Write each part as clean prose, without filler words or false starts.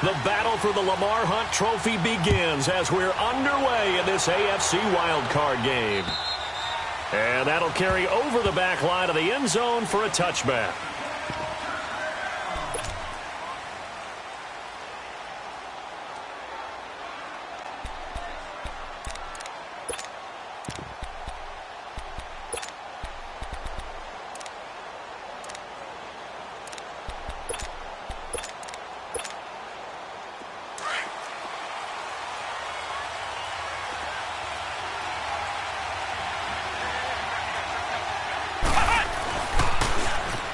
The battle for the Lamar Hunt Trophy begins as we're underway in this AFC wildcard game. And that'll carry over the back line of the end zone for a touchback.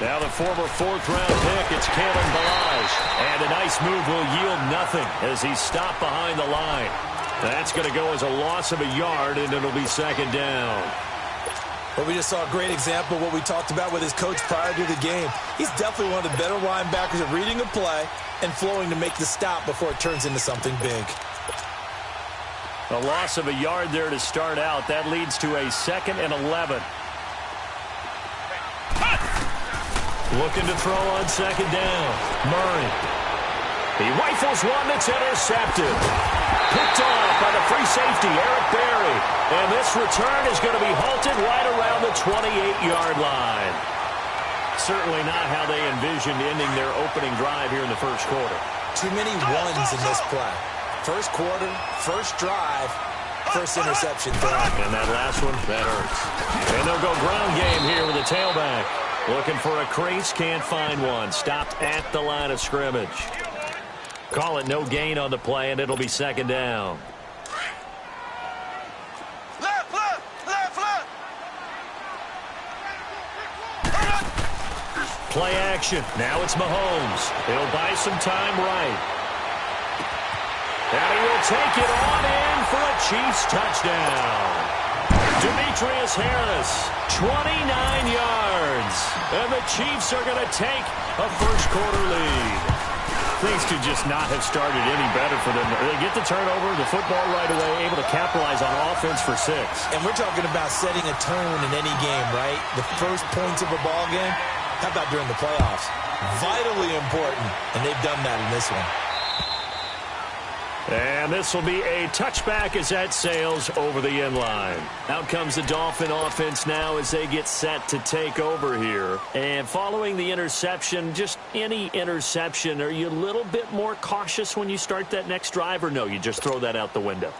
Now the former fourth-round pick, it's Kalen Ballage. And a nice move will yield nothing as he's stopped behind the line. That's going to go as a loss of a yard, and it'll be second down. Well, we just saw a great example of what we talked about with his coach prior to the game. He's definitely one of the better linebackers at reading a play and flowing to make the stop before it turns into something big. A loss of a yard there to start out. That leads to a 2nd and 11. Looking to throw on second down. Murray. He rifles one that's intercepted. Picked off by the free safety, Eric Berry. And this return is going to be halted right around the 28-yard line. Certainly not how they envisioned ending their opening drive here in the first quarter. Too many ones in this play. First quarter, first drive, first interception throw. And that last one, that hurts. And they'll go ground game here with a tailback. Looking for a crease, can't find one. Stopped at the line of scrimmage. Call it no gain on the play, and it'll be second down. Left. Play action. Now it's Mahomes. He'll buy some time right. And he will take it on in for a Chiefs touchdown. Demetrius Harris, 29 yards. And the Chiefs are going to take a first-quarter lead. Things could just not have started any better for them. They get the turnover, the football right away, able to capitalize on offense for 6. And we're talking about setting a tone in any game, right? The first points of a ball game. How about during the playoffs? Vitally important, and they've done that in this one. And this will be a touchback as that sails over the end line. Out comes the Dolphin offense now as they get set to take over here. And following the interception, just any interception, are you a little bit more cautious when you start that next drive, or no, you just throw that out the window?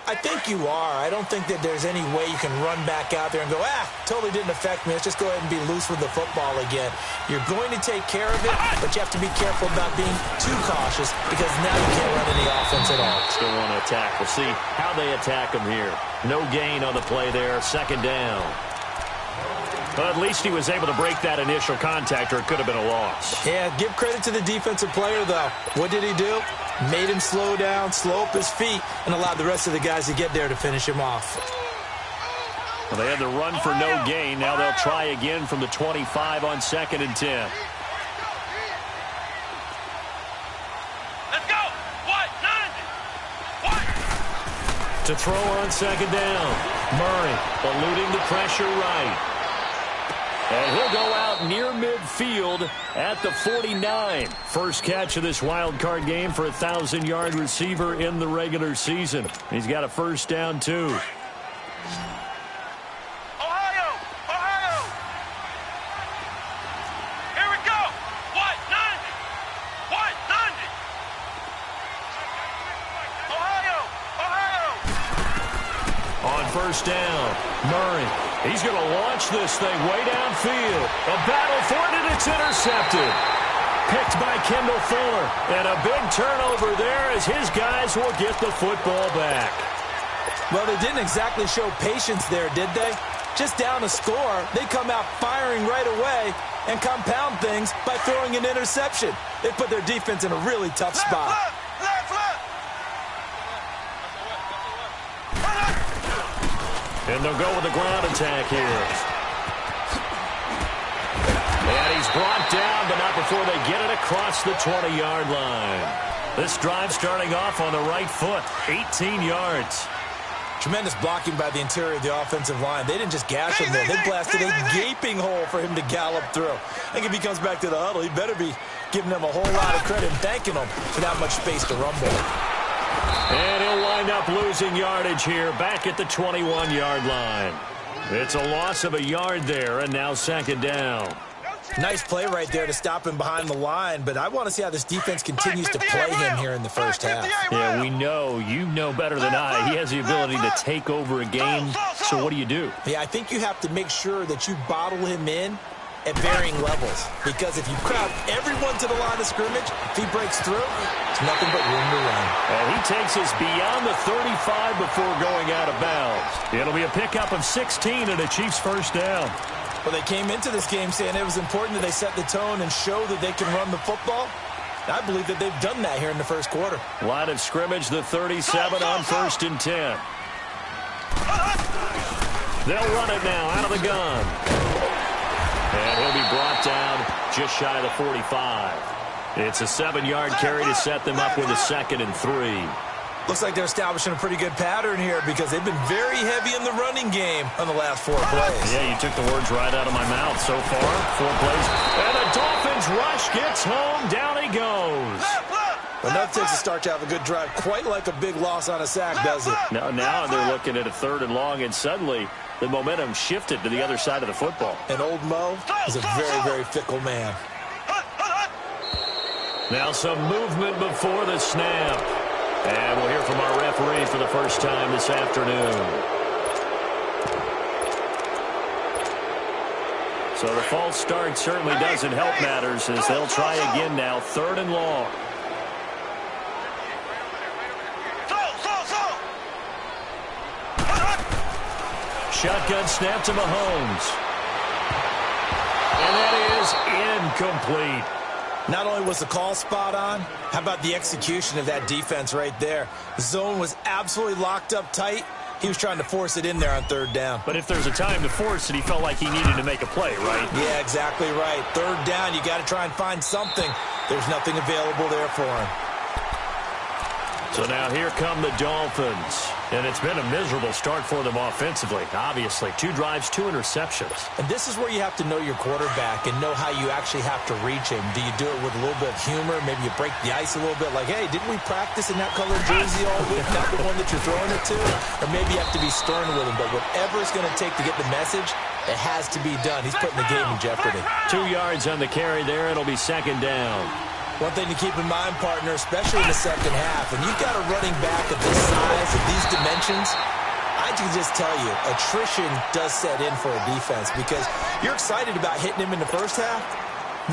I think you are. I don't think that there's any way you can run back out there and go, totally didn't affect me. Let's just go ahead and be loose with the football again. You're going to take care of it, but you have to be careful about being too cautious because now you can't run any offense at all. Still want to attack. We'll see how they attack them here. No gain on the play there. Second down. But at least he was able to break that initial contact, or it could have been a loss. Yeah, give credit to the defensive player, though. What did he do? Made him slow down, slow up his feet, and allowed the rest of the guys to get there to finish him off. Well, they had the run for no gain. Now they'll try again from the 25 on 2nd and 10. Let's go. What? 90. What? To throw on second down. Murray eluding the pressure right. And he'll go out near midfield at the 49. First catch of this wild card game for a 1,000-yard receiver in the regular season. He's got a first down, too. Ohio. Here we go. What? 90. What? 90. Ohio. On first down, Murray. He's going to launch this thing way downfield. A battle for it, and it's intercepted. Picked by Kendall Fuller. And a big turnover there as his guys will get the football back. Well, they didn't exactly show patience there, did they? Just down a score, they come out firing right away and compound things by throwing an interception. They put their defense in a really tough spot. Left. And they'll go with the ground attack here. And he's brought down, but not before they get it across the 20-yard line. This drive starting off on the right foot, 18 yards. Tremendous blocking by the interior of the offensive line. They didn't just gash him there. They blasted a gaping hole for him to gallop through. I think if he comes back to the huddle, he better be giving them a whole lot of credit and thanking them for that much space to rumble. And he'll wind up losing yardage here back at the 21-yard line. It's a loss of a yard there, and now second down. Nice play right there to stop him behind the line, but I want to see how this defense continues to play him here in the first half. Yeah, we know. You know better than I. He has the ability to take over a game, so what do you do? Yeah, I think you have to make sure that you bottle him in at varying levels, because if you crowd everyone to the line of scrimmage, if he breaks through, it's nothing but room to run. And he takes us beyond the 35 before going out of bounds. It'll be a pickup of 16 and a Chiefs first down. Well, they came into this game saying it was important that they set the tone and show that they can run the football. I believe that they've done that here in the first quarter. Line of scrimmage, the 37 on 1st and 10. They'll run it now out of the gun. And he'll be brought down just shy of the 45. It's a 7-yard carry to set them up with a 2nd and 3. Looks like they're establishing a pretty good pattern here because they've been very heavy in the running game on the last 4 plays. Yeah, you took the words right out of my mouth so far. 4 plays. And the Dolphins rush gets home. Down he goes. Well, that takes a start to have a good drive. Quite like a big loss on a sack, does it? Now they're looking at a 3rd and long, and suddenly the momentum shifted to the other side of the football. And old Mo is a very, very fickle man. Now some movement before the snap. And we'll hear from our referee for the first time this afternoon. So the false start certainly doesn't help matters as they'll try again now. 3rd and long. Shotgun snap to Mahomes. And that is incomplete. Not only was the call spot on, how about the execution of that defense right there? The zone was absolutely locked up tight. He was trying to force it in there on 3rd down. But if there's a time to force it, he felt like he needed to make a play, right? Yeah, exactly right. 3rd down, you got to try and find something. There's nothing available there for him. So now here come the Dolphins. And it's been a miserable start for them offensively. Obviously, 2 drives, 2 interceptions. And this is where you have to know your quarterback and know how you actually have to reach him. Do you do it with a little bit of humor? Maybe you break the ice a little bit like, hey, didn't we practice in that colored jersey all week? Not the one that you're throwing it to? Or maybe you have to be stern with him. But whatever it's going to take to get the message, it has to be done. He's putting the game in jeopardy. 2 yards on the carry there. It'll be 2nd down. One thing to keep in mind, partner, especially in the second half, and you've got a running back of this size, of these dimensions, I can just tell you, attrition does set in for a defense because you're excited about hitting him in the first half,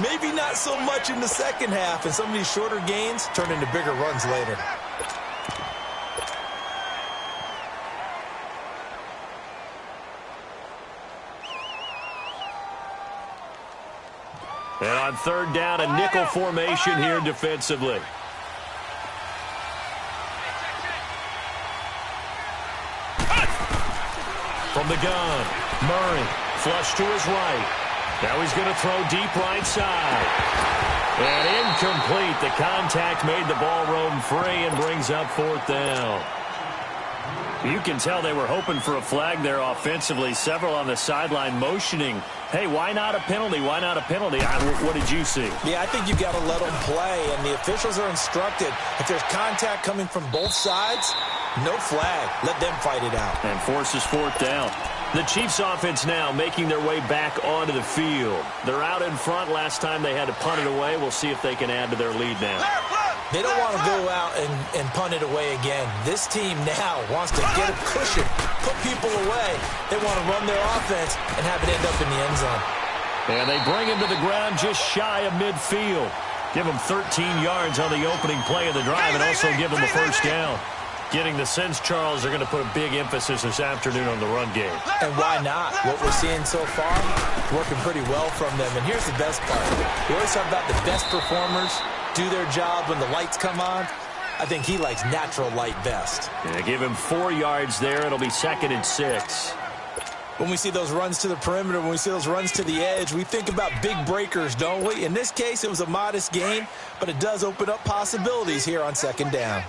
maybe not so much in the second half, and some of these shorter gains turn into bigger runs later. And on 3rd down, a nickel formation here defensively. From the gun, Murray, flush to his right. Now he's going to throw deep right side. And incomplete. The contact made the ball roam free and brings up 4th down. You can tell they were hoping for a flag there offensively. Several on the sideline motioning, hey, why not a penalty? Why not a penalty? What did you see? Yeah, I think you've got to let them play, and the officials are instructed. If there's contact coming from both sides, no flag. Let them fight it out. And forces 4th down. The Chiefs offense now making their way back onto the field. They're out in front. Last time they had to punt it away. We'll see if they can add to their lead now. They don't want to go out and punt it away again. This team now wants to get a cushion, put people away. They want to run their offense and have it end up in the end zone. And they bring him to the ground just shy of midfield. Give him 13 yards on the opening play of the drive and also give him a first down. Getting the sense, Charles, they're going to put a big emphasis this afternoon on the run game. And why not? What we're seeing so far, working pretty well from them. And here's the best part. We always talk about the best performers do their job when the lights come on. I think he likes natural light best. Yeah, give him 4 yards there. It'll be 2nd and 6. When we see those runs to the perimeter, when we see those runs to the edge, we think about big breakers, don't we? In this case, it was a modest gain, but it does open up possibilities here on 2nd down.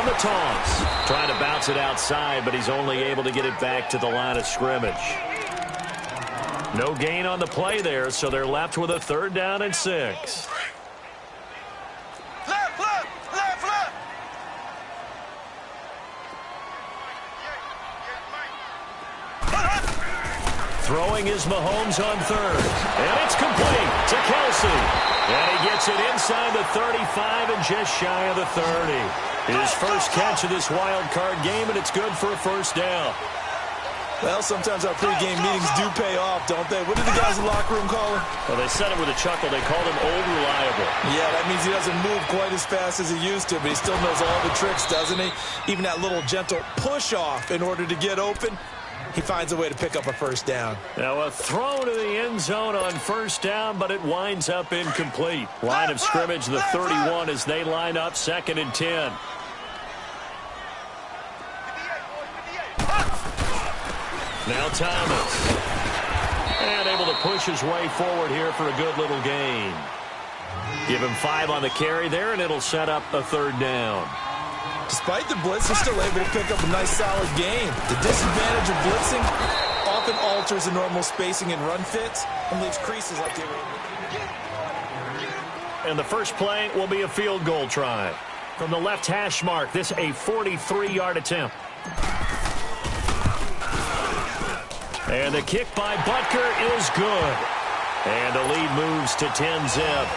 on the toss. Trying to bounce it outside, but he's only able to get it back to the line of scrimmage. No gain on the play there, so they're left with a 3rd down and 6. Throwing is Mahomes on 3rd. And it's complete to Kelsey. And he gets it inside the 35 and just shy of the 30. His first catch of this wild card game, and it's good for a 1st down. Well, sometimes our pregame meetings do pay off, don't they? What did the guys in the locker room call him? Well, they said it with a chuckle. They called him Old Reliable. Yeah, that means he doesn't move quite as fast as he used to, but he still knows all the tricks, doesn't he? Even that little gentle push-off in order to get open. He finds a way to pick up a 1st down. Now a throw to the end zone on 1st down, but it winds up incomplete. Line of scrimmage, the 31 as they line up 2nd and 10. Now Thomas. And able to push his way forward here for a good little gain. Give him 5 on the carry there, and it'll set up a 3rd down. Despite the blitz, they're still able to pick up a nice, solid gain. The disadvantage of blitzing often alters the normal spacing and run fits and leaves creases like they were. And the first play will be a field goal try. From the left hash mark, this a 43-yard attempt. And the kick by Butker is good. And the lead moves to 10-zip.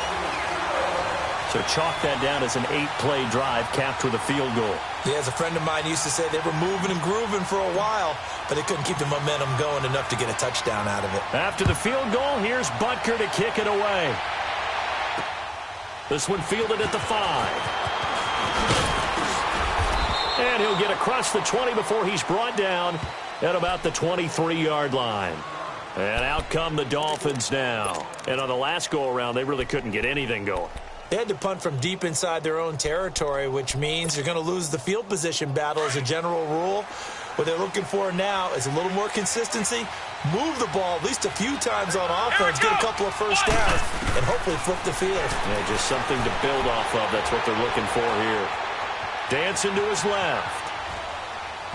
So chalk that down as an 8-play drive capped with a field goal. Yeah, as a friend of mine used to say, they were moving and grooving for a while, but they couldn't keep the momentum going enough to get a touchdown out of it. After the field goal, here's Butker to kick it away. This one fielded at the 5. And he'll get across the 20 before he's brought down at about the 23-yard line. And out come the Dolphins now. And on the last go-around, they really couldn't get anything going. They had to punt from deep inside their own territory, which means you're going to lose the field position battle as a general rule. What they're looking for now is a little more consistency, move the ball at least a few times on offense, get a couple of 1st downs, and hopefully flip the field. Yeah, just something to build off of. That's what they're looking for here. Dancing to his left.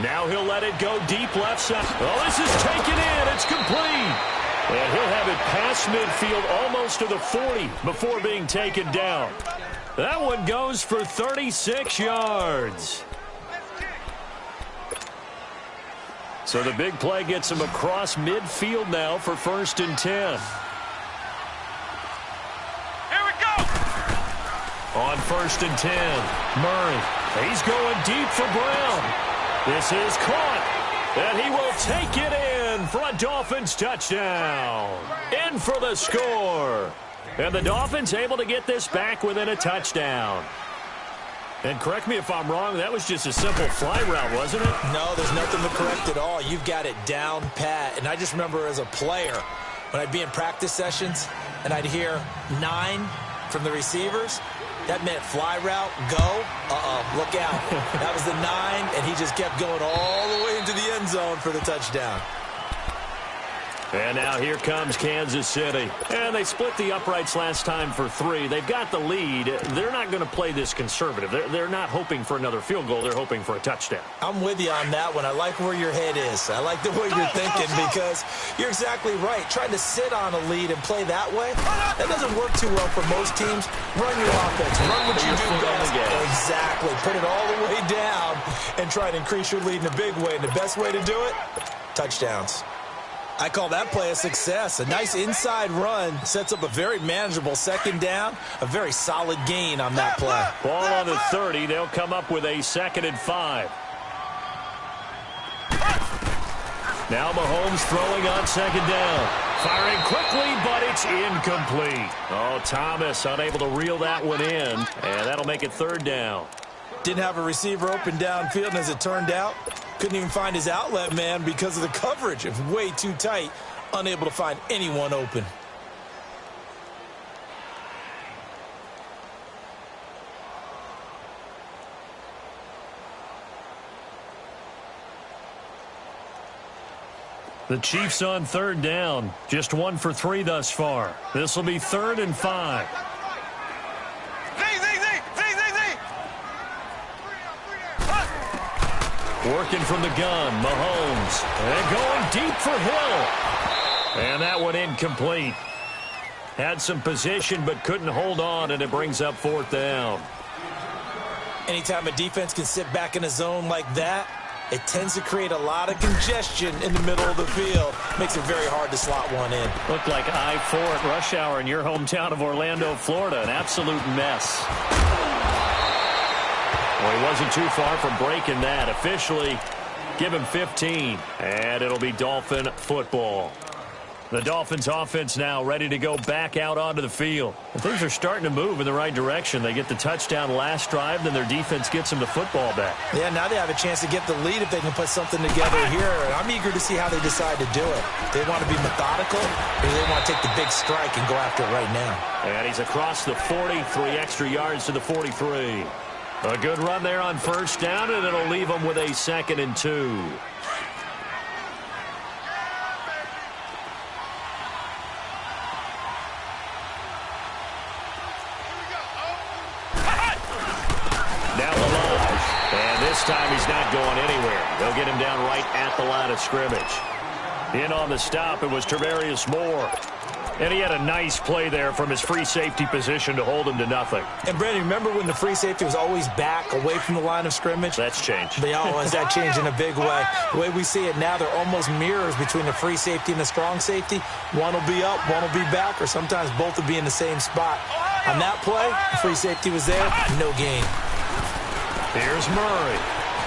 Now he'll let it go deep left side. Oh, this is taken in. It's complete. And he'll have it past midfield almost to the 40 before being taken down. That one goes for 36 yards. So the big play gets him across midfield now for 1st and 10. Here we go. On 1st and 10, Murray. He's going deep for Brown. This is caught. And he will take it in for a Dolphins touchdown. In for the score. And the Dolphins able to get this back within a touchdown. And correct me if I'm wrong, that was just a simple fly route, wasn't it? No, there's nothing to correct at all. You've got it down pat. And I just remember as a player, when I'd be in practice sessions and I'd hear 9 from the receivers, that meant fly route, go, look out. That was the 9, and he just kept going all the way into the end zone for the touchdown. And now here comes Kansas City. And they split the uprights last time for 3. They've got the lead. They're not going to play this conservative. They're not hoping for another field goal. They're hoping for a touchdown. I'm with you on that one. I like where your head is. I like the way you're thinking because you're exactly right. Trying to sit on a lead and play that way, that doesn't work too well for most teams. Run your offense. Run what you do best. Exactly. Put it all the way down and try to increase your lead in a big way. And the best way to do it, touchdowns. I call that play a success. A nice inside run sets up a very manageable 2nd down, a very solid gain on that play. Ball on the 30. They'll come up with a 2nd and 5. Now Mahomes throwing on 2nd down. Firing quickly, but it's incomplete. Oh, Thomas unable to reel that one in, and that'll make it 3rd down. Didn't have a receiver open downfield, and as it turned out, couldn't even find his outlet man because of the coverage. It was way too tight, unable to find anyone open. The Chiefs on 3rd down. Just 1 for 3 thus far. This will be 3rd and 5. Working from the gun, Mahomes. And going deep for Hill. And that one incomplete. Had some position but couldn't hold on, and it brings up 4th down. Anytime a defense can sit back in a zone like that, it tends to create a lot of congestion in the middle of the field. Makes it very hard to slot one in. Looked like I-4 at rush hour in your hometown of Orlando, Florida. An absolute mess. Well, he wasn't too far from breaking that. Officially, give him 15. And it'll be Dolphin football. The Dolphins offense now ready to go back out onto the field. And things are starting to move in the right direction. They get the touchdown last drive, then their defense gets them the football back. Yeah, now they have a chance to get the lead if they can put something together here. And I'm eager to see how they decide to do it. They want to be methodical, or do they want to take the big strike and go after it right now? And he's across the 40, 3 extra yards to the 43. A good run there on 1st down, and it'll leave them with a 2nd and 2. This time he's not going anywhere. They'll get him down right at the line of scrimmage. In on the stop, it was Travarius Moore. And he had a nice play there from his free safety position to hold him to nothing. And, Brandon, remember when the free safety was always back away from the line of scrimmage? That's changed. They always that changed in a big way. The way we see it now, they're almost mirrors between the free safety and the strong safety. One will be up, one will be back, or sometimes both will be in the same spot. On that play, the free safety was there, no gain. Here's Murray.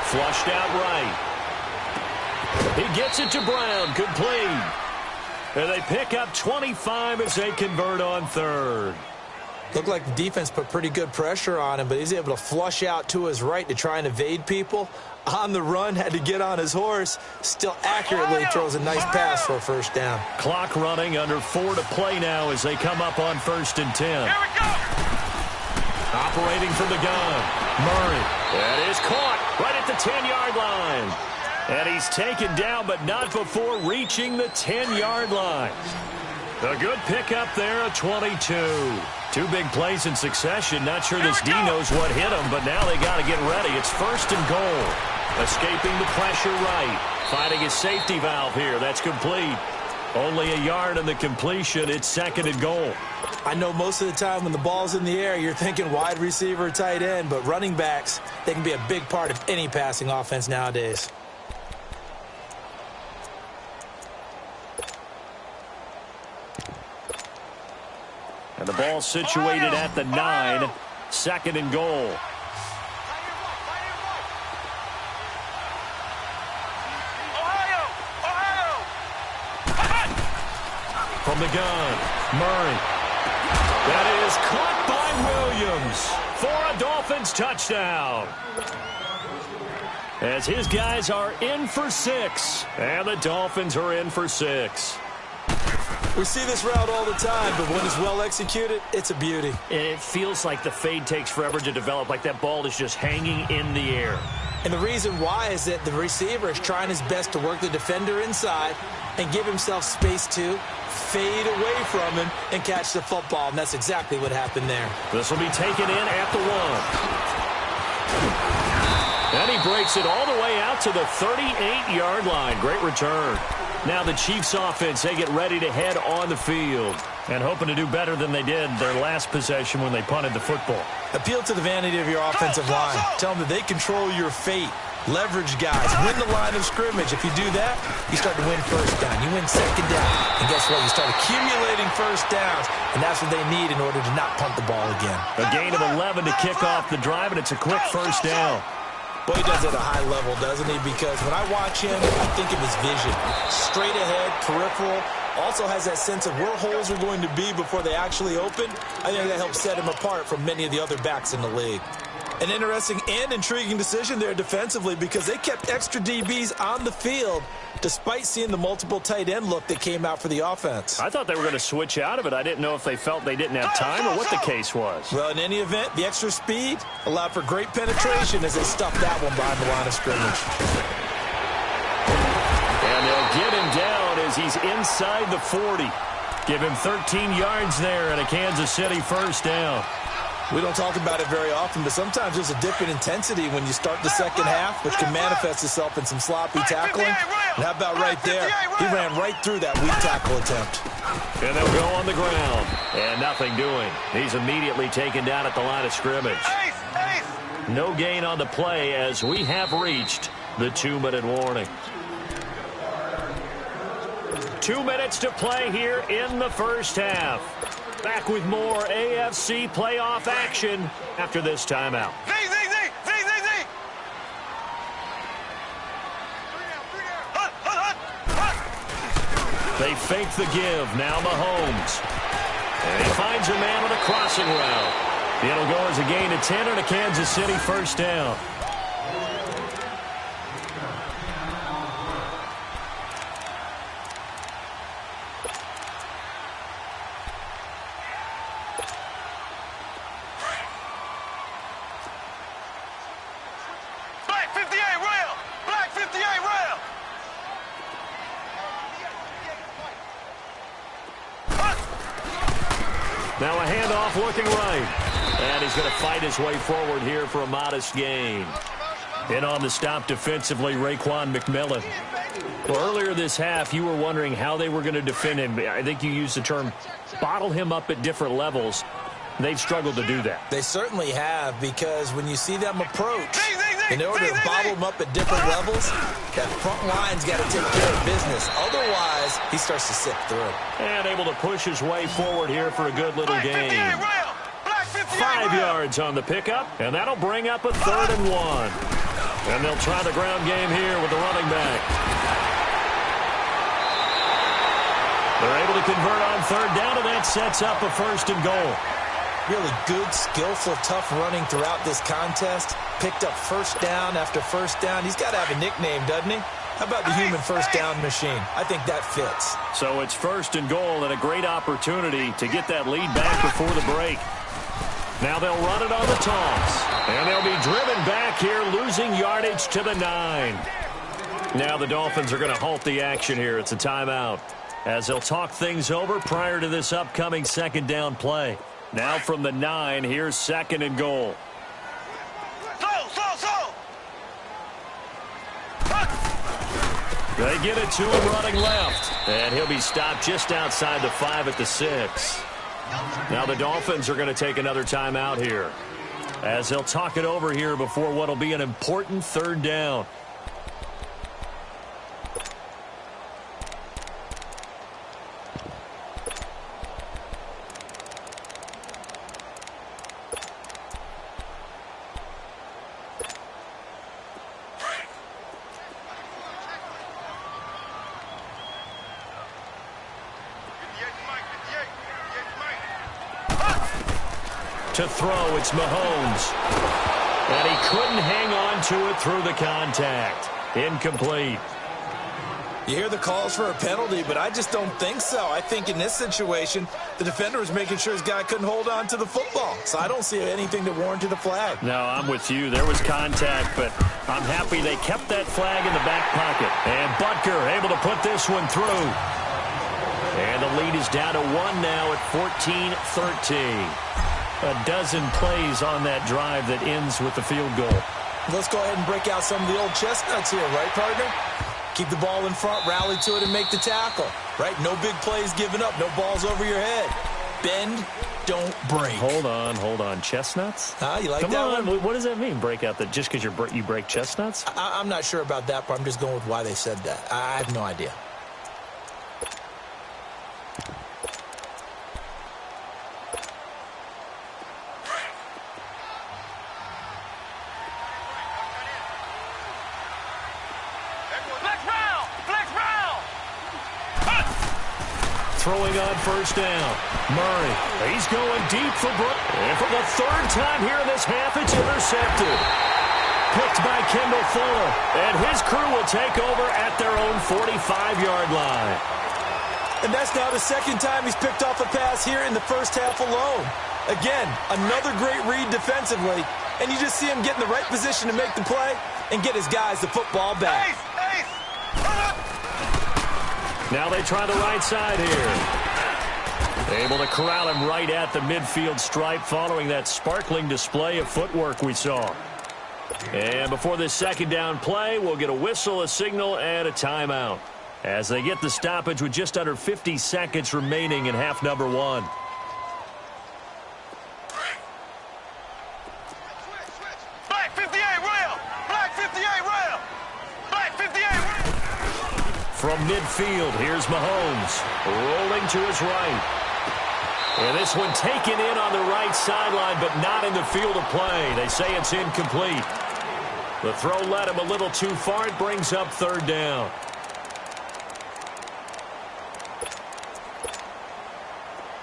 Flushed out right. He gets it to Brown. Complete. And they pick up 25 as they convert on 3rd. Looked like the defense put pretty good pressure on him, but he's able to flush out to his right to try and evade people. On the run, had to get on his horse. Still accurately throws a nice pass for a 1st down. Clock running, under 4 to play now as they come up on 1st and 10. Here we go. Operating from the gun, Murray. That is caught right at the 10-yard line. And he's taken down, but not before reaching the 10-yard line. A good pickup there, a 22. 2 big plays in succession. Not sure this D knows what hit him, but now they got to get ready. It's 1st and goal. Escaping the pressure right. Finding his safety valve here. That's complete. Only a yard in the completion. It's 2nd and goal. I know most of the time when the ball's in the air, you're thinking wide receiver, tight end, but running backs, they can be a big part of any passing offense nowadays. And the ball situated at the 9. 2nd and goal. From the gun, Murray. That is caught by Williams for a Dolphins touchdown. As his guys are in for 6, and the Dolphins are in for 6. We see this route all the time, but when it's well executed, it's a beauty. It feels like the fade takes forever to develop, like that ball is just hanging in the air. And the reason why is that the receiver is trying his best to work the defender inside and give himself space to fade away from him and catch the football, and that's exactly what happened there. This will be taken in at the 1. And he breaks it all the way out to the 38-yard line. Great return. Now the Chiefs offense, they get ready to head on the field and hoping to do better than they did their last possession when they punted the football. Appeal to the vanity of your offensive line. Tell them that they control your fate. Leverage guys. Win the line of scrimmage. If you do that, you start to win 1st down. You win 2nd down. And guess what? You start accumulating 1st downs, and that's what they need in order to not punt the ball again. A gain of 11 to kick off the drive, and it's a quick 1st down. Boy, he does it at a high level, doesn't he? Because when I watch him, I think of his vision. Straight ahead, peripheral. Also has that sense of where holes are going to be before they actually open. I think that helps set him apart from many of the other backs in the league. An interesting and intriguing decision there defensively because they kept extra DBs on the field despite seeing the multiple tight end look that came out for the offense. I thought they were going to switch out of it. I didn't know if they felt they didn't have time or what the case was. Well, in any event, the extra speed allowed for great penetration as they stuffed that one behind the line of scrimmage. And they'll get him down as he's inside the 40. Give him 13 yards there and a Kansas City 1st down. We don't talk about it very often, but sometimes there's a dip in intensity when you start the second half, which can manifest itself in some sloppy tackling. And how about right there? He ran right through that weak tackle attempt. And they'll go on the ground. And nothing doing. He's immediately taken down at the line of scrimmage. No gain on the play as we have reached the 2-minute warning. 2 minutes to play here in the first half. Back with more AFC playoff action after this timeout. They fake the give. Now Mahomes. And he finds a man on a crossing route. It'll go as a gain of 10 and a Kansas City first down. Now a handoff looking right. And he's going to fight his way forward here for a modest gain. In on the stop defensively, Raekwon McMillan. Well, earlier this half, you were wondering how they were going to defend him. I think you used the term bottle him up at different levels. They've struggled to do that. They certainly have, because when you see them approach, in order to bottle him up at different levels, that front line's got to take care of business. Otherwise, he starts to sip through. And able to push his way forward here for a good little gain. 5 yards on the pickup, and that'll bring up a 3rd and 1. And they'll try the ground game here with the running back. They're able to convert on 3rd down, and that sets up a 1st and goal. Really good, skillful, tough running throughout this contest. Picked up 1st down after 1st down. He's got to have a nickname, doesn't he? How about the human 1st down machine? I think that fits. So it's 1st and goal and a great opportunity to get that lead back before the break. Now they'll run it on the toss. And they'll be driven back here, losing yardage to the 9. Now the Dolphins are going to halt the action here. It's a timeout, as they'll talk things over prior to this upcoming 2nd down play. Now from the 9, here's 2nd and goal. They get it to him running left. And he'll be stopped just outside the 5 at the 6. Now the Dolphins are going to take another timeout here, as they'll talk it over here before what will be an important 3rd down. To throw, it's Mahomes. And he couldn't hang on to it through the contact. Incomplete. You hear the calls for a penalty, but I just don't think so. I think in this situation, the defender was making sure his guy couldn't hold on to the football. So I don't see anything that warranted a flag. No, I'm with you. There was contact, but I'm happy they kept that flag in the back pocket. And Butker able to put this one through. And the lead is down to 1 now at 14-13. A dozen plays on that drive that ends with the field goal. Let's go ahead and break out some of the old chestnuts here, right, partner? Keep the ball in front, rally to it, and make the tackle, right? No big plays given up, no balls over your head. Bend, don't break. Hold on. Chestnuts? You like Come that on. one? What does that mean, break out? That just because you break chestnuts? I'm not sure about that, but I'm just going with why they said that. I have no idea. Throwing on 1st down. Murray. He's going deep for Brook. And for the 3rd time here in this half, it's intercepted. Picked by Kendall Fuller. And his crew will take over at their own 45-yard line. And that's now the 2nd time he's picked off a pass here in the first half alone. Again, another great read defensively. And you just see him get in the right position to make the play and get his guys the football back. Now they try the right side here. Able to corral him right at the midfield stripe following that sparkling display of footwork we saw. And before this second down play, we'll get a whistle, a signal, and a timeout as they get the stoppage with just under 50 seconds remaining in half number one. Black 58 rail! Black 58 rail! Black 58 rail! From midfield, here's Mahomes rolling to his right. And this one taken in on the right sideline, but not in the field of play. They say it's incomplete. The throw led him a little too far. It brings up third down.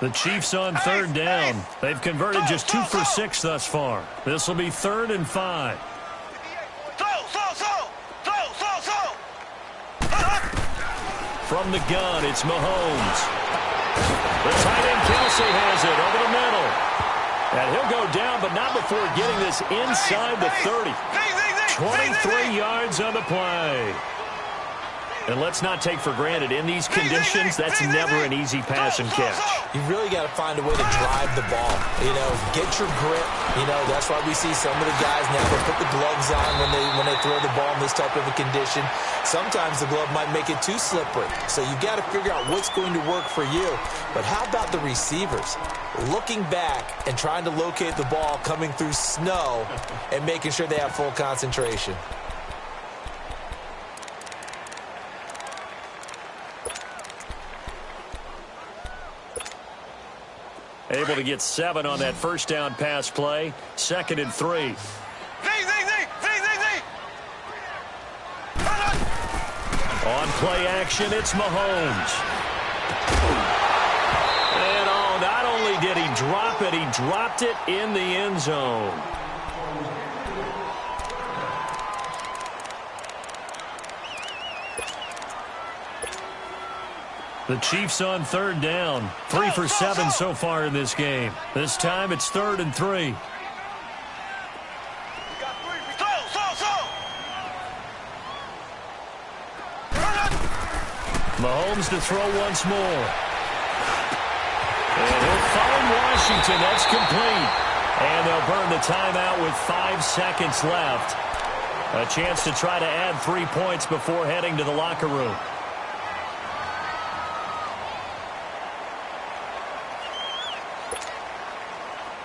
The Chiefs on third down. They've converted just 2 for 6 thus far. This will be 3rd and 5. From the gun, it's Mahomes. The tight end Kelsey has it over the middle. And he'll go down, but not before getting this inside the 30. 23 yards on the play. And let's not take for granted, in these conditions, that's never an easy pass and catch. You really got to find a way to drive the ball. You know, get your grip. You know, that's why we see some of the guys never put the gloves on when they throw the ball in this type of a condition. Sometimes the glove might make it too slippery. So you've got to figure out what's going to work for you. But how about the receivers? Looking back and trying to locate the ball coming through snow and making sure they have full concentration. Able to get 7 on that first down pass play. 2nd and 3. On play action, it's Mahomes. And not only did he drop it, he dropped it in the end zone. The Chiefs on third down. 3 for 7 so far in this game. This time it's 3rd and 3. Mahomes to throw once more. And he'll find Washington. That's complete. And they'll burn the timeout with 5 seconds left. A chance to try to add 3 points before heading to the locker room.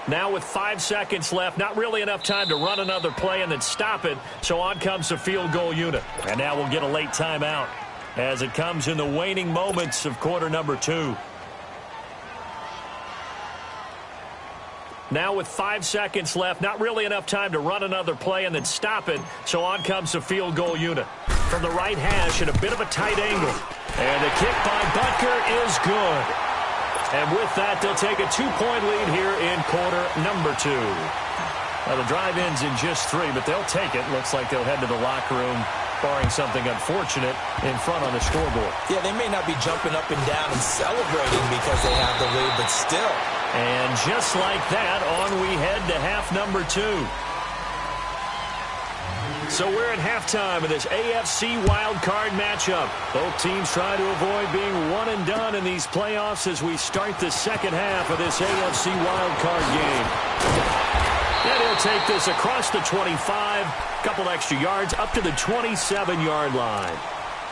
Now with 5 seconds left, not really enough time to run another play and then stop it. So on comes the field goal unit. And now we'll get a late timeout as it comes in the waning moments of quarter number 2. Now with 5 seconds left, not really enough time to run another play and then stop it. So on comes the field goal unit. From the right hash at a bit of a tight angle. And the kick by Butker is good. And with that, they'll take a 2-point lead here in quarter number 2. Now, the drive ends in just 3, but they'll take it. Looks like they'll head to the locker room, barring something unfortunate in front on the scoreboard. Yeah, they may not be jumping up and down and celebrating because they have the lead, but still. And just like that, on we head to half number 2. So we're at halftime of this AFC wildcard matchup. Both teams try to avoid being one and done in these playoffs as we start the second half of this AFC wildcard game. And he'll take this across the 25, couple extra yards up to the 27-yard line.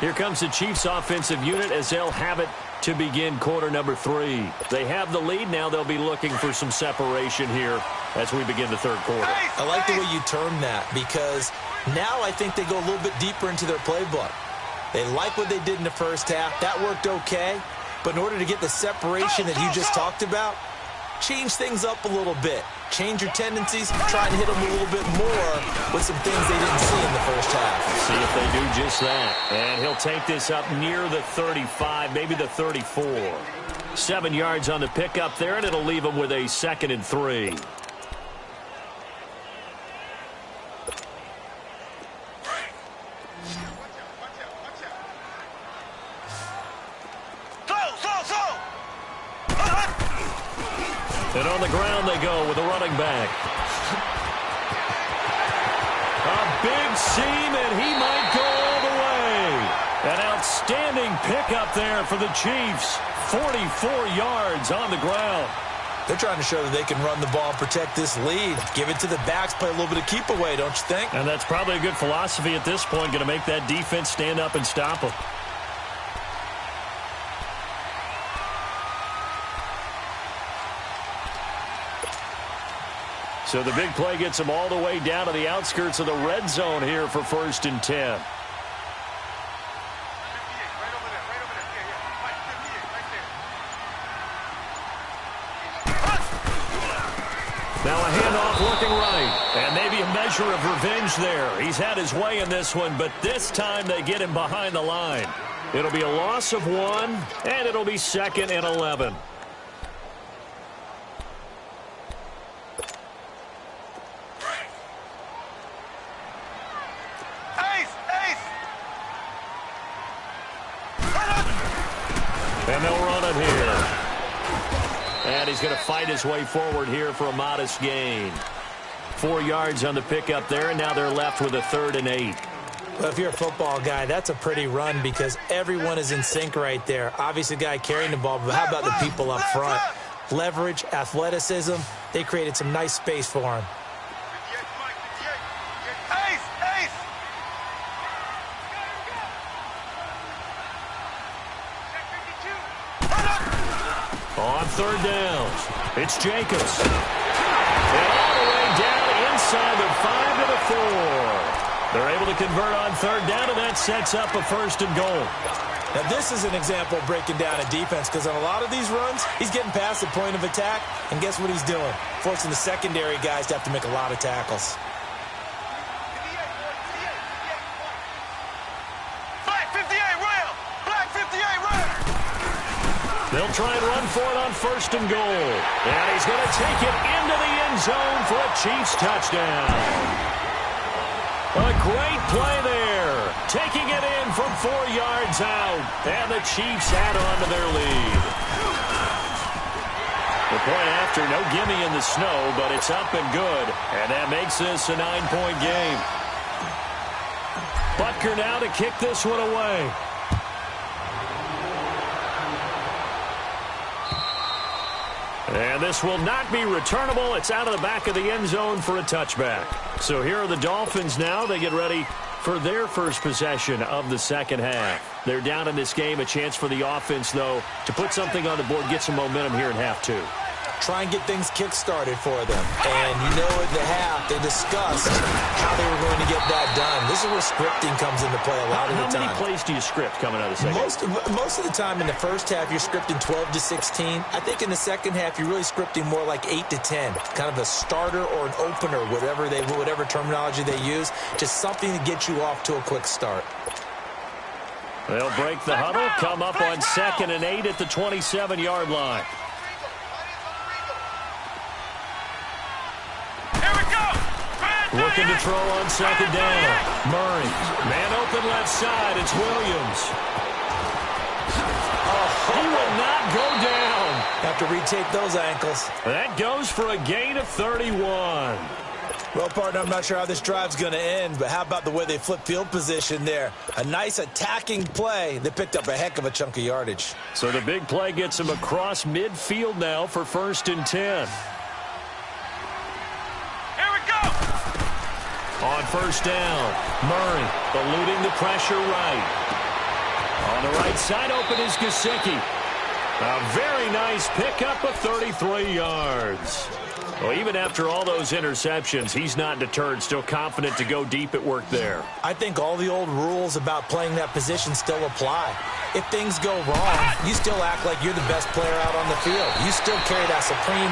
Here comes the Chiefs offensive unit as they'll have it to begin quarter number 3. They have the lead. Now they'll be looking for some separation here as we begin the third quarter. I like the way you term that because now I think they go a little bit deeper into their playbook. They like what they did in the first half. That worked okay. But in order to get the separation that you just talked about, change things up a little bit. Change your tendencies. Try and hit them a little bit more with some things they didn't see in the first half. See if they do just that. And he'll take this up near the 35, maybe the 34. 7 yards on the pickup there, and it'll leave him with a 2nd and 3. And on the ground they go with a running back. A big seam, and he might go all the way. An outstanding pickup there for the Chiefs. 44 yards on the ground. They're trying to show that they can run the ball and protect this lead. Give it to the backs, play a little bit of keep away, don't you think? And that's probably a good philosophy at this point, going to make that defense stand up and stop them. So the big play gets them all the way down to the outskirts of the red zone here for 1st and 10. Now a handoff looking right, and maybe a measure of revenge there. He's had his way in this one, but this time they get him behind the line. It'll be a loss of 1, and it'll be 2nd and 11. And they'll run it here. And he's going to fight his way forward here for a modest gain. 4 yards on the pickup there, and now they're left with a 3rd and 8. Well, if you're a football guy, that's a pretty run because everyone is in sync right there. Obviously, the guy carrying the ball, but how about the people up front? Leverage, athleticism, they created some nice space for him. On 3rd downs, it's Jacobs. And all the way down inside the 5 to the 4. They're able to convert on 3rd down, and that sets up a 1st and goal. Now, this is an example of breaking down a defense because on a lot of these runs, he's getting past the point of attack, and guess what he's doing? Forcing the secondary guys to have to make a lot of tackles. They'll try and run for it on 1st and goal. And he's going to take it into the end zone for a Chiefs touchdown. A great play there. Taking it in from 4 yards out. And the Chiefs add on to their lead. The play after, no gimme in the snow, but it's up and good. And that makes this a 9-point game. Butker now to kick this one away. And this will not be returnable. It's out of the back of the end zone for a touchback. So here are the Dolphins now. They get ready for their first possession of the second half. They're down in this game. A chance for the offense, though, to put something on the board, get some momentum here in half 2. Try and get things kick-started for them. And you know at the half, they discussed how they were going to get that done. This is where scripting comes into play a lot of the time. How many plays do you script coming out of the second? Most of the time in the first half, you're scripting 12 to 16. I think in the second half, you're really scripting more like 8 to 10. Kind of a starter or an opener, whatever terminology they use. Just something to get you off to a quick start. They'll break the huddle, come up on 2nd and 8 at the 27-yard line. Looking to throw on 2nd down. Murray. Man open left side. It's Williams. He will not go down. Have to retake those ankles. That goes for a gain of 31. Well, partner, I'm not sure how this drive's going to end, but how about the way they flip field position there? A nice attacking play. They picked up a heck of a chunk of yardage. So the big play gets them across midfield now for 1st and 10. On 1st down, Murray eluding the pressure right. On the right side, open is Gesicki. A very nice pickup of 33 yards. Well, even after all those interceptions, he's not deterred, still confident to go deep at work there. I think all the old rules about playing that position still apply. If things go wrong, you still act like you're the best player out on the field. You still carry that supreme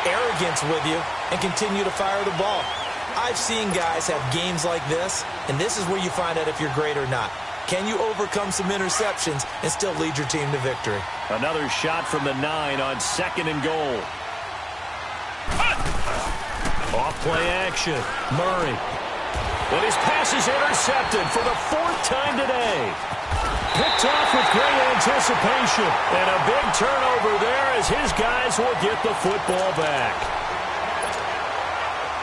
arrogance with you and continue to fire the ball. I've seen guys have games like this, and this is where you find out if you're great or not. Can you overcome some interceptions and still lead your team to victory? Another shot from the 9 on 2nd and goal. Off play action. Murray. But his pass is intercepted for the 4th time today. Picked off with great anticipation. And a big turnover there as his guys will get the football back.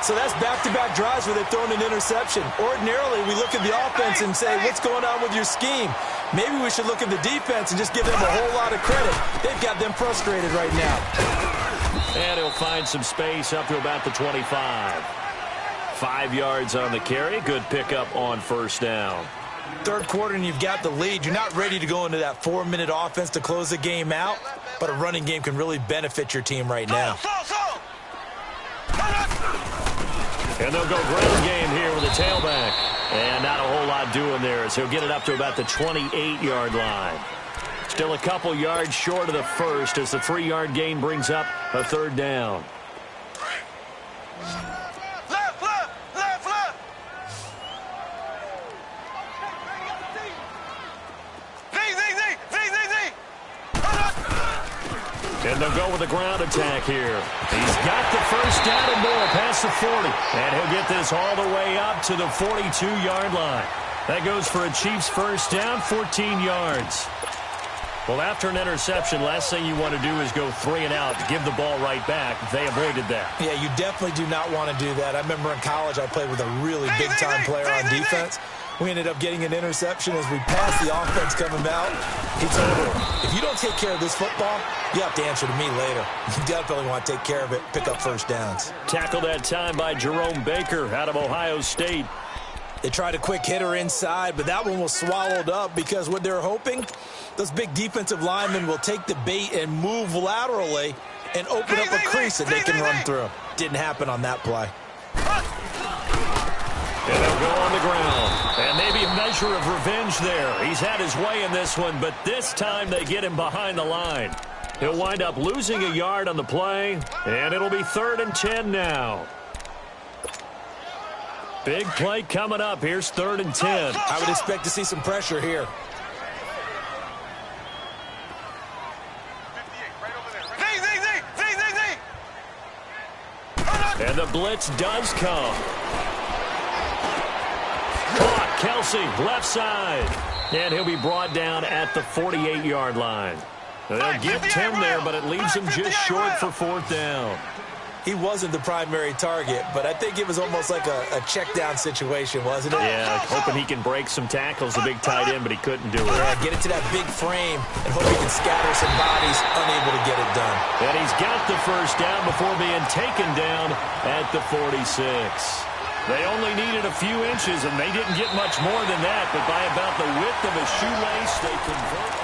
So that's back-to-back drives where they've thrown an interception. Ordinarily, we look at the offense and say, what's going on with your scheme? Maybe we should look at the defense and just give them a whole lot of credit. They've got them frustrated right now. And he'll find some space up to about the 25. 5 yards on the carry. Good pickup on first down. Third quarter and you've got the lead. You're not ready to go into that 4-minute offense to close the game out, but a running game can really benefit your team right now. And they'll go ground game here with a tailback. And not a whole lot doing there as he'll get it up to about the 28-yard line. Still a couple yards short of the first as the 3-yard gain brings up a third down. And they'll go with a ground attack here. He's got the first down and more past the 40. And he'll get this all the way up to the 42-yard line. That goes for a Chiefs first down, 14 yards. Well, after an interception, last thing you want to do is go 3 and out, give the ball right back. They avoided that. Yeah, you definitely do not want to do that. I remember in college I played with a really big-time player on defense. We ended up getting an interception as we passed the offense coming out. He told him, if you don't take care of this football, you have to answer to me later. You definitely want to take care of it, pick up first downs. Tackled that time by Jerome Baker out of Ohio State. They tried a quick hitter inside, but that one was swallowed up because what they're hoping, those big defensive linemen will take the bait and move laterally and open up a crease that they can run through. Didn't happen on that play. And they'll go on the ground. And maybe a measure of revenge there. He's had his way in this one, but this time they get him behind the line. He'll wind up losing a yard on the play, and it'll be 3rd and 10 now. Big play coming up. Here's 3rd and 10. I would expect to see some pressure here. And the blitz does come. Caught, Kelsey, left side. And he'll be brought down at the 48-yard line. They'll give 10 there, but it leaves him just short for 4th down. He wasn't the primary target, but I think it was almost like a check-down situation, wasn't it? Yeah, hoping he can break some tackles, the big tight end, but he couldn't do it. Yeah, get it to that big frame and hope he can scatter some bodies, unable to get it done. And he's got the first down before being taken down at the 46. They only needed a few inches, and they didn't get much more than that, but by about the width of a shoelace, they convert.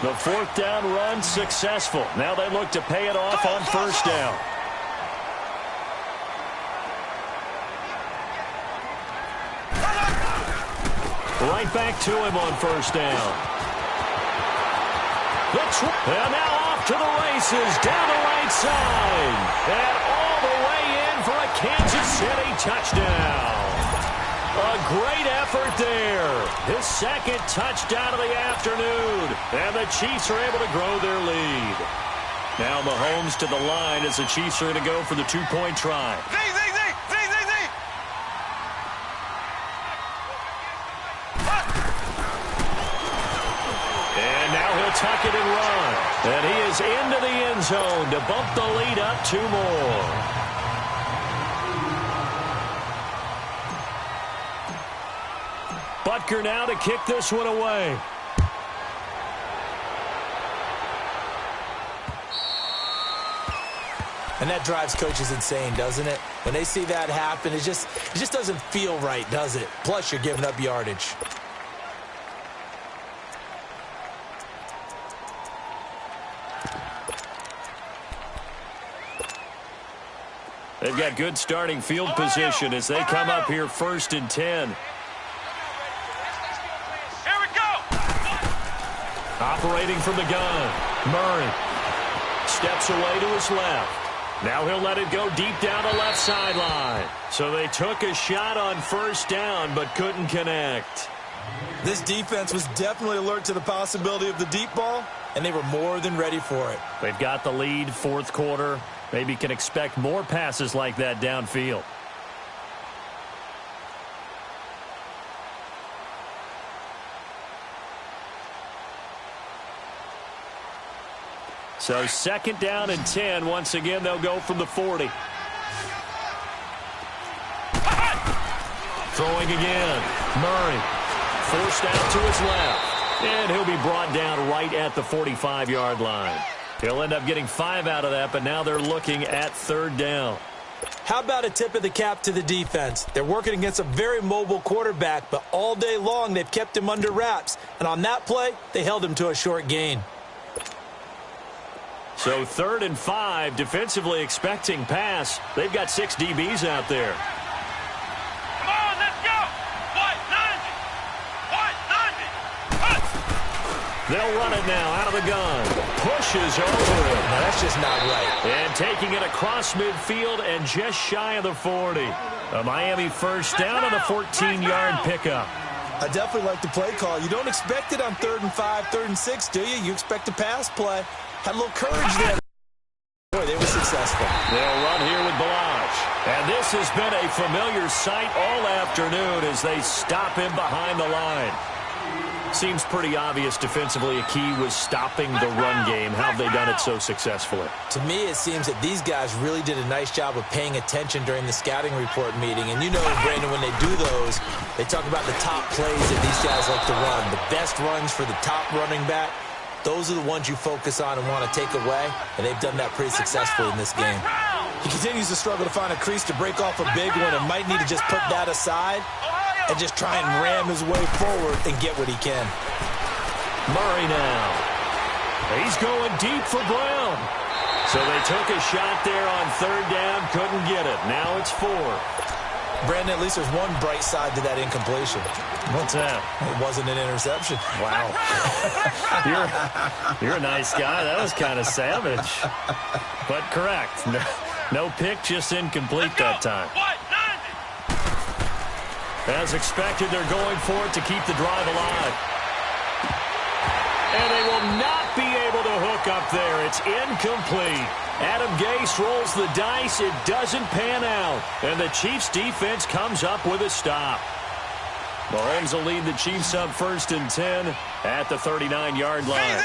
The 4th down run successful. Now they look to pay it off on first down. Right back to him on first down. And now off to the races, down the right side. And all the way in for a Kansas City touchdown. A great effort there. His 2nd touchdown of the afternoon. And the Chiefs are able to grow their lead. Now Mahomes to the line as the Chiefs are going to go for the 2-point try. And now he'll tuck it and run. And he is into the end zone to bump the lead up 2 more. Butker now to kick this one away. And that drives coaches insane, doesn't it? When they see that happen, it just doesn't feel right, does it? Plus, you're giving up yardage. They've got good starting field position as they come up here 1st and 10. Operating from the gun, Murray steps away to his left. Now he'll let it go deep down the left sideline. So they took a shot on first down but couldn't connect. This defense was definitely alert to the possibility of the deep ball, and they were more than ready for it. They've got the lead, 4th quarter. Maybe can expect more passes like that downfield. So 2nd down and 10. Once again, they'll go from the 40. Throwing again. Murray forced out to his left. And he'll be brought down right at the 45-yard line. He'll end up getting 5 out of that, but now they're looking at 3rd down. How about a tip of the cap to the defense? They're working against a very mobile quarterback, but all day long they've kept him under wraps. And on that play, they held him to a short gain. So 3rd and 5, defensively expecting pass. They've got 6 DBs out there. Come on, let's go. White 90. They'll run it now out of the gun. Pushes over it. Now, that's just not right. And taking it across midfield and just shy of the 40. A Miami 1st down on a 14-yard pickup. I definitely like the play call. You don't expect it on 3rd and 5, 3rd and 6, do you? You expect a pass play. Had a little courage there. Boy, they were successful. They'll run here with Balaj. And this has been a familiar sight all afternoon as they stop him behind the line. Seems pretty obvious defensively a key was stopping the run game. How have they done it so successfully? To me, it seems that these guys really did a nice job of paying attention during the scouting report meeting. And you know, Brandon, when they do those, they talk about the top plays that these guys like to run. The best runs for the top running back, those are the ones you focus on and want to take away. And they've done that pretty successfully in this game. He continues to struggle to find a crease to break off a big one and might need to just put that aside and just try and ram his way forward and get what he can. Murray now. He's going deep for Brown. So they took a shot there on 3rd down, couldn't get it. Now it's 4. Brandon, at least there's one bright side to that incompletion. What's that? It wasn't an interception. Wow. You're a nice guy. That was kind of savage. But correct. No pick, just incomplete that time. As expected, they're going for it to keep the drive alive. And they will not be able to hook up there. It's incomplete. Adam Gase rolls the dice. It doesn't pan out. And the Chiefs' defense comes up with a stop. Mahomes will lead the Chiefs up 1st and 10 at the 39-yard line.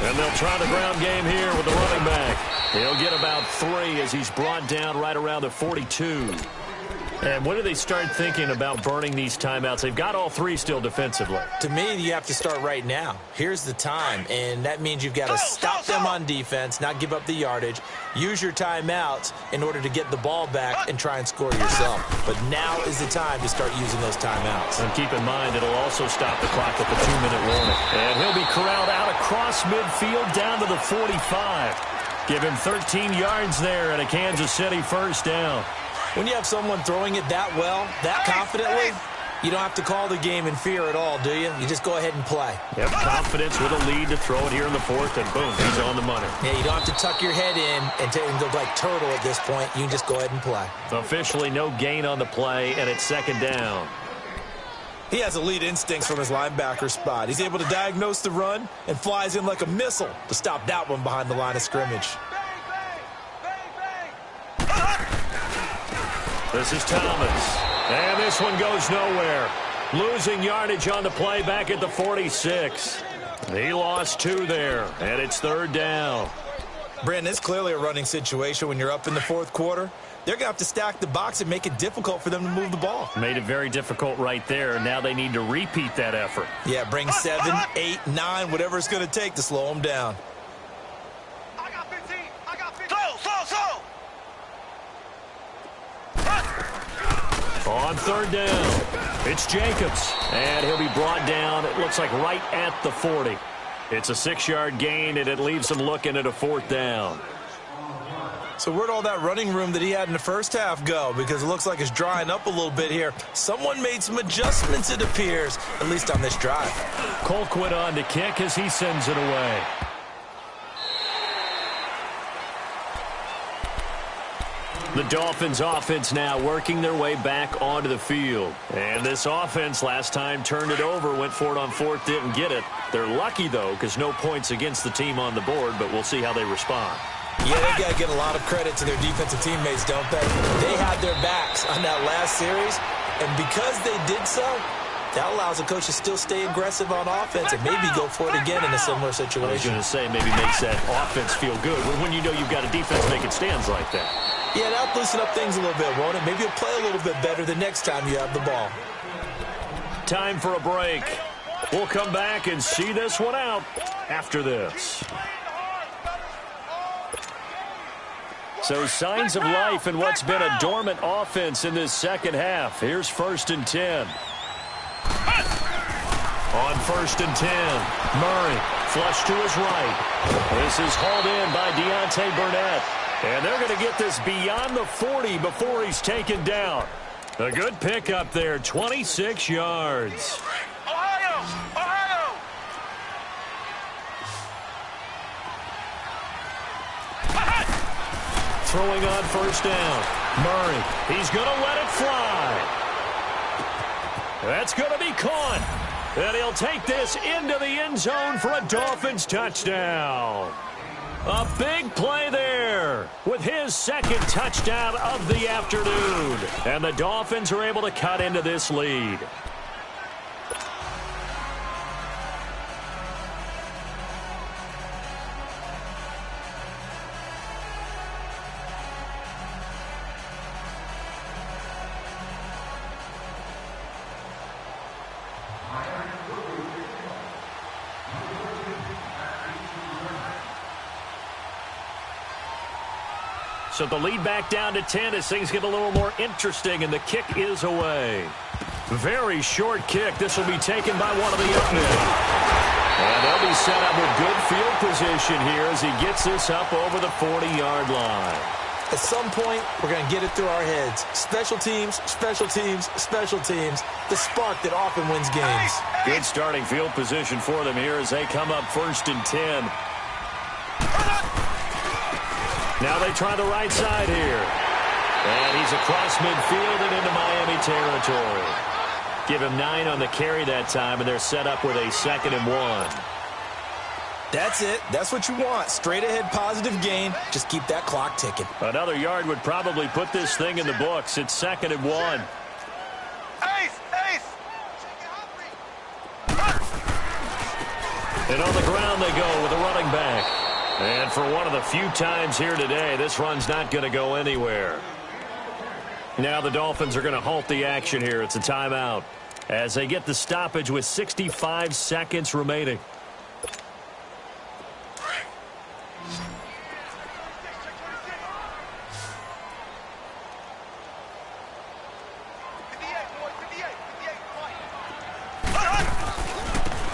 And they'll try the ground game here with the running back. He'll get about 3 as he's brought down right around the 42. And when do they start thinking about burning these timeouts? They've got all 3 still defensively. To me, you have to start right now. Here's the time, and that means you've got to stop them on defense, not give up the yardage, use your timeouts in order to get the ball back and try and score yourself. But now is the time to start using those timeouts. And keep in mind, it'll also stop the clock at the 2-minute warning. And he'll be corralled out across midfield down to the 45. Give him 13 yards there and a Kansas City 1st down. When you have someone throwing it that well, that confidently, you don't have to call the game in fear at all, do you? You just go ahead and play. Yep, confidence with a lead to throw it here in the 4th, and boom, he's on the money. Yeah, you don't have to tuck your head in and look like turtle at this point. You can just go ahead and play. Officially no gain on the play, and it's 2nd down. He has elite instincts from his linebacker spot. He's able to diagnose the run and flies in like a missile to stop that one behind the line of scrimmage. This is Thomas. And this one goes nowhere. Losing yardage on the play back at the 46. He lost 2 there, and it's 3rd down. Brandon, it's clearly a running situation when you're up in the 4th quarter. They're going to have to stack the box and make it difficult for them to move the ball. Made it very difficult right there. Now they need to repeat that effort. Yeah, bring 7, 8, 9, whatever it's going to take to slow them down. I got 15. I got 15. Slow. On 3rd down, it's Jacobs. And he'll be brought down, it looks like right at the 40. It's a 6-yard gain, and it leaves him looking at a 4th down. So where'd all that running room that he had in the first half go? Because it looks like it's drying up a little bit here. Someone made some adjustments, it appears, at least on this drive. Colquitt on to kick as he sends it away. The Dolphins offense now working their way back onto the field. And this offense last time turned it over, went for it on 4th, didn't get it. They're lucky, though, because no points against the team on the board, but we'll see how they respond. Yeah, they've got to get a lot of credit to their defensive teammates, don't they? They had their backs on that last series, and because they did so, That allows the coach to still stay aggressive on offense and maybe go for it again in a similar situation. I was going to say maybe makes that offense feel good when you know you've got a defense making stands like that. Yeah, that'll loosen up things a little bit, won't it? Maybe you'll play a little bit better the next time you have the ball. Time for a break. We'll come back and see this one out after this. So signs of life in what's been a dormant offense in this second half. Here's 1st and 10. On 1st and 10, Murray flush to his right. This is hauled in by Deontay Burnett. And they're going to get this beyond the 40 before he's taken down. A good pickup there, 26 yards. Ohio! Ohio! Throwing on 1st down. Murray, he's going to let it fly. That's going to be caught. And he'll take this into the end zone for a Dolphins touchdown. A big play there with his 2nd touchdown of the afternoon. And the Dolphins are able to cut into this lead. So the lead back down to 10 as things get a little more interesting, and the kick is away. Very short kick. This will be taken by one of the young men. And they'll be set up with good field position here as he gets this up over the 40-yard line. At some point, we're going to get it through our heads. Special teams, special teams, special teams. The spark that often wins games. Good starting field position for them here as they come up 1st and 10. Now they try the right side here. And he's across midfield and into Miami territory. Give him 9 on the carry that time, and they're set up with a 2nd and 1. That's it. That's what you want. Straight ahead positive gain. Just keep that clock ticking. Another yard would probably put this thing in the books. It's 2nd and 1. Ace! Ace! And on the ground they go with a running back. And for one of the few times here today, this run's not going to go anywhere. Now the Dolphins are going to halt the action here. It's a timeout as they get the stoppage with 65 seconds remaining.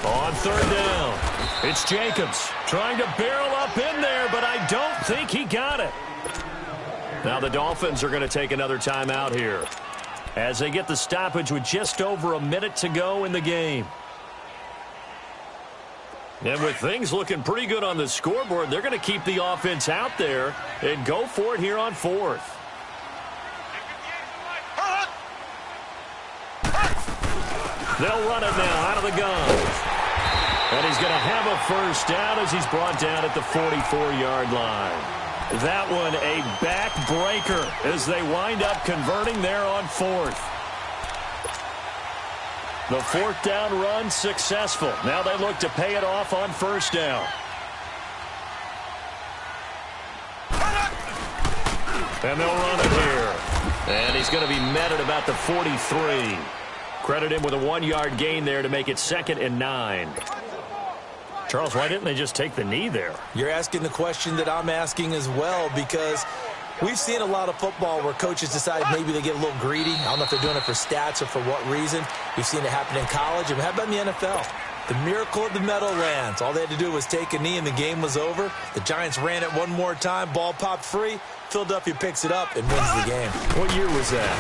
On 3rd down, it's Jacobs trying to barrel up in there, but I don't think he got it. Now the Dolphins are going to take another timeout here as they get the stoppage with just over a minute to go in the game. And with things looking pretty good on the scoreboard, they're going to keep the offense out there and go for it here on 4th. They'll run it now out of the gun. And he's going to have a 1st down as he's brought down at the 44-yard line. That one a backbreaker as they wind up converting there on 4th. The 4th down run successful. Now they look to pay it off on 1st down. And they'll run it here. And he's going to be met at about the 43. Credit him with a 1-yard gain there to make it 2nd and 9. Charles, why didn't they just take the knee there? You're asking the question that I'm asking as well, because we've seen a lot of football where coaches decide maybe they get a little greedy. I don't know if they're doing it for stats or for what reason. We've seen it happen in college. And how about in the NFL? The miracle of the Meadowlands. All they had to do was take a knee and the game was over. The Giants ran it one more time. Ball popped free. Philadelphia picks it up and wins the game. What year was that?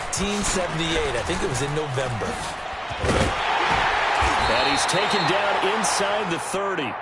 1978. I think it was in November. And he's taken down inside the 30.